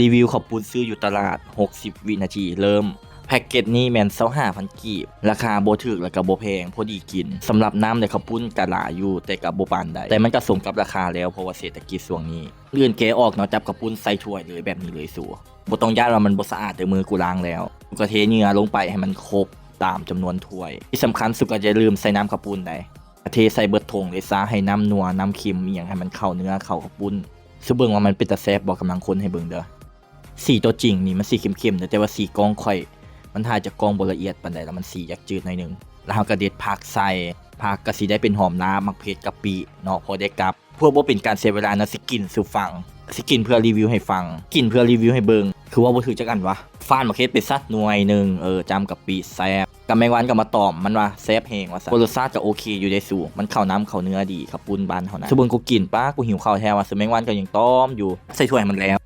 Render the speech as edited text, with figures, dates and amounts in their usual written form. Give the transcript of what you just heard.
รีวิวข้าวปุ้นซื้ออยู่ตลาด60วินาทีเริ่มแพ็กเกจนี้แม่น25,000กีบราคาบ่ถูกแล้วก็บ่แพงพอดีกินสำหรับน้ำในข้าวปุ้นก็หลายอยู่แต่ก็บ่ปานใดแต่มันก็สมกับราคาแล้วเพราะว่าเศรษฐกิจช่วงนี้เลื่อนแกะออกเนาะจับข้าวปุ้นใส่ถ้วยเลยแบบนี้เลยสู่บ่ต้องย้านว่ามันบ่สะอาดแต่มือกูล้างแล้วก็เทเหงื่อลงไปให้มันครบตามจำนวนถ้วยที่สำคัญสุดก็อย่าลืมใส่น้ำข้าวปุ้นได้เทใส่เบิดถุงเลยซะให้น้ำนัวน้ำเค็มอีหยังให้มันเข้าเนื้อเข้าข้าวปุ้นซึ่งเบิ่งว่ามันเป็นตาแซ่บบ่กำลังคนให้เบิ่งเด้อสีตัวจริงนี่มันสีเข้มๆแต่ว่าสีกล้องค่อยมันถ่ายจากกล้องบ่ละเอียดปานใดแล้วมันสีอยากจืดหน่อยนึงแล้วเฮาก็เด็ดผักใส่ผักก็สิได้เป็นหอมน้ำมักเผ็ดกะปิเนาะพอได้กับเพื่อบ่เป็นการเสียเวลานะสิกินสู่ฟังสิกินเพื่อรีวิวให้ฟังกินเพื่อรีวิวให้เบิ่งคือว่าบ่ถือจักอันวะฟานมะเขือเป็นซัดหน่วยนึงจำกะปิแซ่บกับแมงวันก็มาตอมมันว่าแซ่บแฮงว่าซะรสชาติก็โอเคอยู่ได้สู่มันเข้าน้ำเข้าเนื้อดีครับปุ้นบ้านเฮานะสมมุติกูกินป้ากูหิวข้าวแท้ว่าซึ่งแมงวันก็ยังต้อมอยู่ใส่ถ้วยให้มันแล้ว